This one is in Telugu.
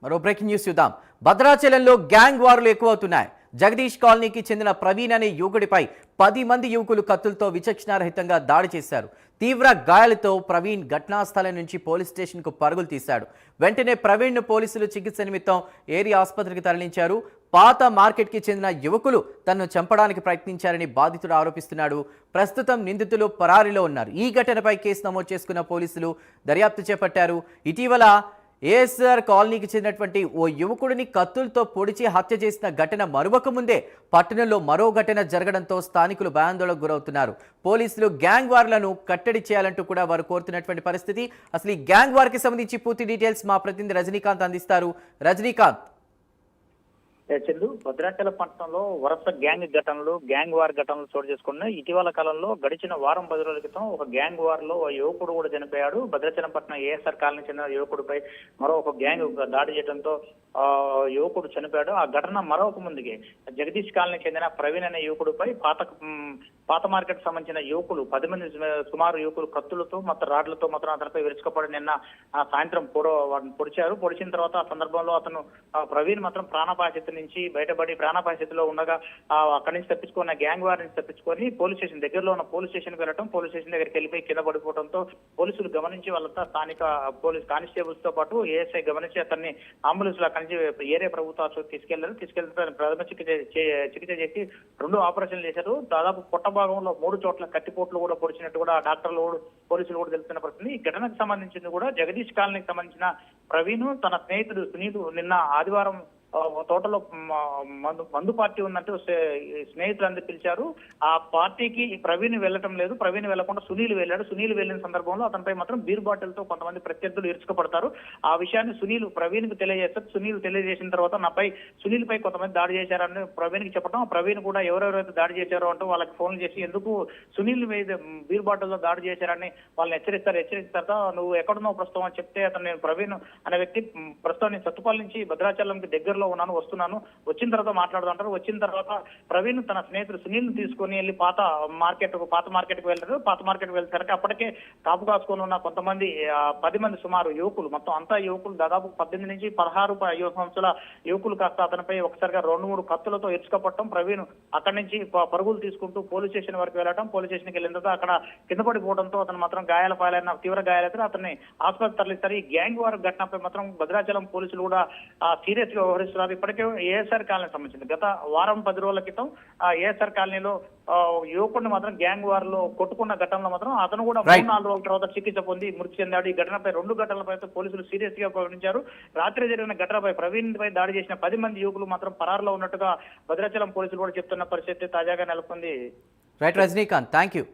మరో బ్రేకింగ్ న్యూస్ చూద్దాం. భద్రాచలంలో గ్యాంగ్ వార్లు ఎక్కువవుతున్నాయి. జగదీష్ కాలనీకి చెందిన ప్రవీణ్ అనే యువకుడిపై 10 మంది యువకులు కత్తులతో విచక్షణారహితంగా దాడి చేశారు. తీవ్ర గాయాలతో ప్రవీణ్ ఘటనా స్థలం నుంచి పోలీస్ స్టేషన్కు పరుగులు తీశాడు. వెంటనే ప్రవీణ్ను పోలీసులు చికిత్స నిమిత్తం ఏరియా ఆసుపత్రికి తరలించారు. పాత మార్కెట్కి చెందిన యువకులు తనను చంపడానికి ప్రయత్నించారని బాధితుడు ఆరోపిస్తున్నాడు. ప్రస్తుతం నిందితులు పరారీలో ఉన్నారు. ఈ ఘటనపై కేసు నమోదు చేసుకున్న పోలీసులు దర్యాప్తు చేపట్టారు. ఇటీవల ఏఎస్ఆర్ కాలనీకి చెందినటువంటి ఓ యువకుడిని కత్తులతో పొడిచి హత్య చేసిన ఘటన మరొక ముందే పట్టణంలో మరో ఘటన జరగడంతో స్థానికులు భయాందోళనకు గురవుతున్నారు. పోలీసులు గ్యాంగ్ వార్లను కట్టడి చేయాలంటూ కూడా వారు కోరుతున్నటువంటి పరిస్థితి. అసలు ఈ గ్యాంగ్ వార్కి సంబంధించి పూర్తి డీటెయిల్స్ మా ప్రతినిధి రజనీకాంత్ అందిస్తారు. రజనీకాంత్, చందు, భద్రాచల పట్టణంలో వరుస గ్యాంగ్ వార్ ఘటనలు చోటు చేసుకున్నాయి. ఇటీవల కాలంలో గడిచిన వారం 10 రోజుల క్రితం ఒక గ్యాంగ్ వార్ లో యువకుడు కూడా చనిపోయాడు. భద్రాచలం పట్టణం ఏఎస్ఆర్ కాలనీ చెందిన యువకుడిపై మరో ఒక గ్యాంగ్ దాడి చేయడంతో యువకుడు చనిపోయాడు. ఆ ఘటన మరొక ముందుకే జగదీష్ కాలనీ చెందిన ప్రవీణ్ అనే యువకుడిపై పాత మార్కెట్ సంబంధించిన యువకులు 10 మంది సుమారు యువకులు కత్తులతో మొత్తం రాడ్లతో మొత్తం అతనిపై విరుచుకుపడి నిన్న సాయంత్రం పొడిచారు. పొడిచిన తర్వాత ఆ సందర్భంలో అతను ప్రవీణ్ మాత్రం ప్రాణాపాయ నుంచి బయటపడి ప్రాణాపాయ స్థితిలో ఉండగా అక్కడి నుంచి తప్పించుకున్న గ్యాంగ్ వార్ నుంచి తప్పించుకొని పోలీస్ స్టేషన్ దగ్గరలో ఉన్న పోలీస్ స్టేషన్ కి వెళ్ళడం, పోలీస్ స్టేషన్ దగ్గరికి వెళ్ళిపోయి కింద పడిపోవడంతో పోలీసులు గమనించి వాళ్ళంతా స్థానిక పోలీస్ కానిస్టేబుల్స్ తో పాటు ఏఎస్ఐ గమనించి అతన్ని అంబులెన్స్ లో అక్కడి నుంచి ఏరియా ప్రభుత్వ ఆసుపత్రికి తీసుకెళ్లారు. ప్రథమ చికిత్స చేసి 2 ఆపరేషన్లు చేశారు. దాదాపు పొట్ట భాగంలో 3 చోట్ల కత్తిపోట్లు కూడా పొడిచినట్టు కూడా డాక్టర్లు పోలీసులు కూడా తెలుస్తున్న పరిస్థితి. ఈ ఘటనకు సంబంధించింది కూడా జగదీష్ కాలనీకి సంబంధించిన ప్రవీణ్ తన స్నేహితుడు సునీల్ నిన్న ఆదివారం తోటలో మందు పార్టీ ఉన్నట్టు స్నేహితులందరూ పిలిచారు. ఆ పార్టీకి ప్రవీణ్ వెళ్ళటం లేదు. ప్రవీణ్ వెళ్లకుండా సునీల్ వెళ్ళాడు. సునీల్ వెళ్లిన సందర్భంలో అతనిపై మాత్రం బీర్ బాటిల్ తో కొంతమంది ప్రత్యర్థులు ఇరుచుకుపడతారు. ఆ విషయాన్ని సునీల్ ప్రవీణ్ కు తెలియజేస్తారు. సునీల్ తెలియజేసిన తర్వాత సునీల్ పై కొంతమంది దాడి చేశారని ప్రవీణ్ కి చెప్పడం, ప్రవీణ్ కూడా ఎవరెవరైతే దాడి చేశారో అంటూ వాళ్ళకి ఫోన్ చేసి ఎందుకు సునీల్ మీద బీర్ బాటిల్ తో దాడి చేశారని వాళ్ళని హెచ్చరిస్తారు. నువ్వు ఎక్కడున్నావు ప్రస్తుతం అని చెప్తే అతను ప్రవీణ్ అనే వ్యక్తి ప్రస్తుతం నేను సత్తుపల్లి నుంచి భద్రాచలంకి దగ్గరలో వస్తున్నాను, వచ్చిన తర్వాత మాట్లాడుతుంటారు. వచ్చిన తర్వాత ప్రవీణ్ తన స్నేహితుడు సునీల్ తీసుకుని వెళ్ళి పాత మార్కెట్ కు వెళ్ళారు. పాత మార్కెట్ కు వెళ్తారు. అప్పటికే కాపు కాసుకొని ఉన్న కొంతమంది 10 మంది సుమారు యువకులు, మొత్తం అంతా యువకులు దాదాపు 18 నుంచి 16 సంవత్సరాల యువకులు కాస్త అతనిపై ఒకసారిగా 2-3 కత్తులతో ఇరుచుకపట్టడం, ప్రవీణ్ అక్కడి నుంచి పరుగులు తీసుకుంటూ పోలీస్ స్టేషన్ వరకు వెళ్ళడం, పోలీస్ స్టేషన్కి వెళ్ళిన తర్వాత అక్కడ కింద పడిపోవడంతో అతను మాత్రం తీవ్ర గాయాలైతే అతన్ని ఆసుపత్రి తరలిస్తారు. ఈ గ్యాంగ్ వార్ ఘటనపై మాత్రం భద్రాచలం పోలీసులు కూడా సీరియస్ గా వ్యవహరిస్తున్నారు. ఇప్పటికే ఏఎస్ఆర్ కాలనీకి సంబంధించింది గత వారం 10 రోజుల క్రితం ఏఎస్ఆర్ కాలనీలో యువకుడిని మాత్రం గ్యాంగ్ వార్ లో కొట్టుకున్న ఘటనలో మాత్రం అతను కూడా 3-4 రోజుల తర్వాత చికిత్స పొంది మృతి చెందాడు. ఈ ఘటనపై 2 ఘటనలపై పోలీసులు సీరియస్ గా వ్యవహరించారు. రాత్రి జరిగిన ఘటనపై ప్రవీణ్ పై దాడి చేసిన 10 మంది యువకులు మాత్రం పరారులో ఉన్నట్టుగా భద్రాచలం పోలీసులు కూడా చెప్తున్న పరిస్థితి తాజాగా నెలకొంది. Right Rajinikanth, thank you.